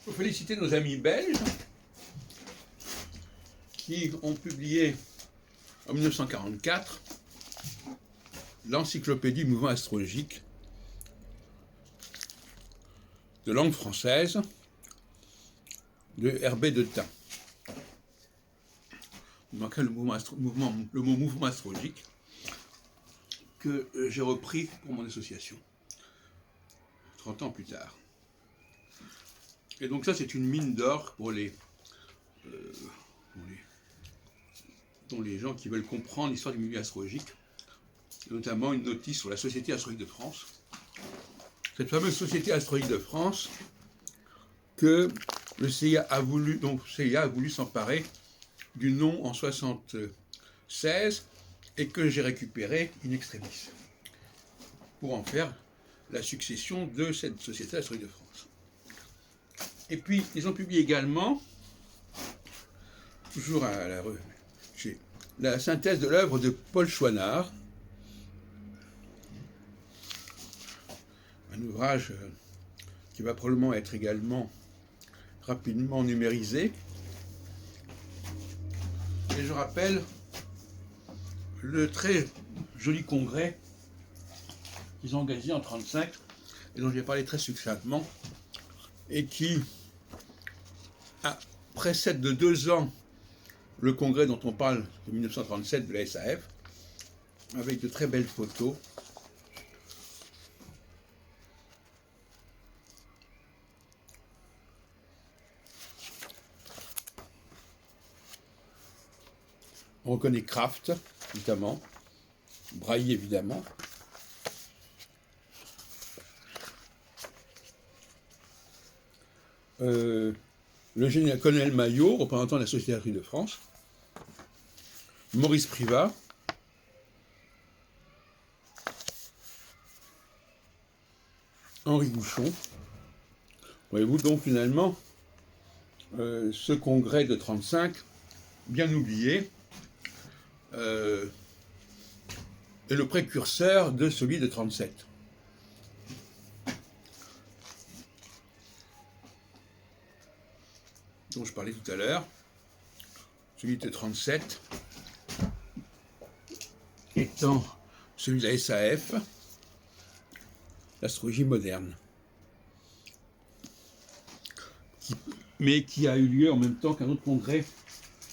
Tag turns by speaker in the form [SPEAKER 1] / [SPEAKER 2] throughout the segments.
[SPEAKER 1] faut féliciter nos amis belges qui ont publié en 1944 l'encyclopédie du mouvement astrologique de langue française de Herbé de Thun. Il manquait le mot mouvement astrologique que j'ai repris pour mon association 30 ans plus tard. Et donc ça, c'est une mine d'or pour les gens qui veulent comprendre l'histoire du milieu astrologique, notamment une notice sur la Société astrologique de France. Cette fameuse Société astrologique de France que le CIA a voulu s'emparer du nom en 1976 et que j'ai récupéré in extremis pour en faire la succession de cette Société astrologique de France. Et puis, ils ont publié également, toujours à la revue, la synthèse de l'œuvre de Paul Chouinard, un ouvrage qui va probablement être également rapidement numérisé. Et je rappelle le très joli congrès qu'ils ont organisé en 1935 et dont j'ai parlé très succinctement et qui précède de 2 ans le congrès dont on parle de 1937 de la SAF, avec de très belles photos. On reconnaît Kraft, notamment, Braille évidemment. Le général-colonel Maillot, représentant de la Société astrologique de France, Maurice Privat, Henri Gouchon. Voyez-vous donc finalement ce congrès de 1935, bien oublié, est le précurseur de celui de 1937. Dont je parlais tout à l'heure, celui de 1937 étant celui de la SAF, l'astrologie moderne, mais qui a eu lieu en même temps qu'un autre congrès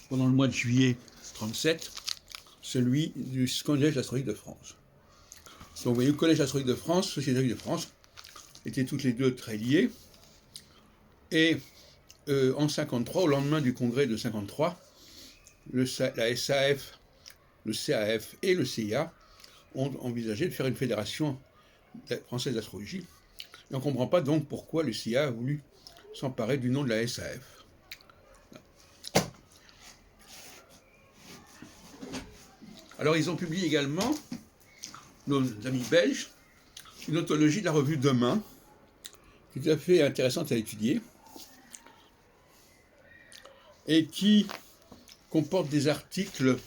[SPEAKER 1] pendant le mois de juillet 1937, celui du Collège astrologique de France. Donc vous voyez, le Collège astrologique de France, Société astrologique de France, étaient toutes les deux très liées, et en 1953, au lendemain du congrès de 1953, la SAF, le CAF et le CIA ont envisagé de faire une fédération française d'astrologie. Et on ne comprend pas donc pourquoi le CIA a voulu s'emparer du nom de la SAF. Alors ils ont publié également, nos amis belges, une ontologie de la revue Demain, qui est tout à fait intéressante à étudier, et qui comporte des articles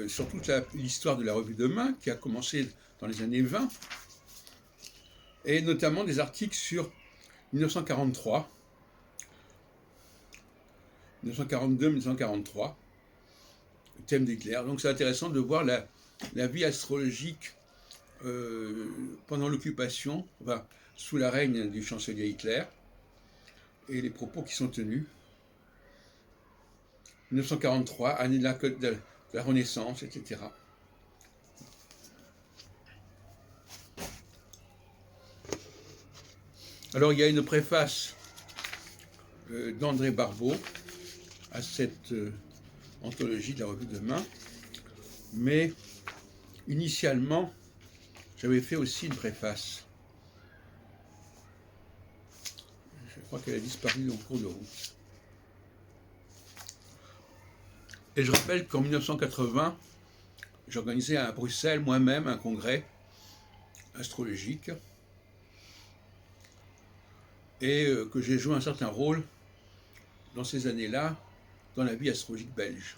[SPEAKER 1] sur toute l'histoire de la revue Demain, qui a commencé dans les années 20, et notamment des articles sur 1943, 1942-1943, le thème d'Hitler. Donc c'est intéressant de voir la vie astrologique pendant l'occupation, enfin, sous la règne du chancelier Hitler, et les propos qui sont tenus. 1943, année de la Renaissance, etc. Alors il y a une préface d'André Barbeau à cette anthologie de la revue Demain, mais initialement j'avais fait aussi une préface. Je crois qu'elle a disparu en cours de route. Et je rappelle qu'en 1980, j'organisais à Bruxelles moi-même un congrès astrologique et que j'ai joué un certain rôle dans ces années-là dans la vie astrologique belge.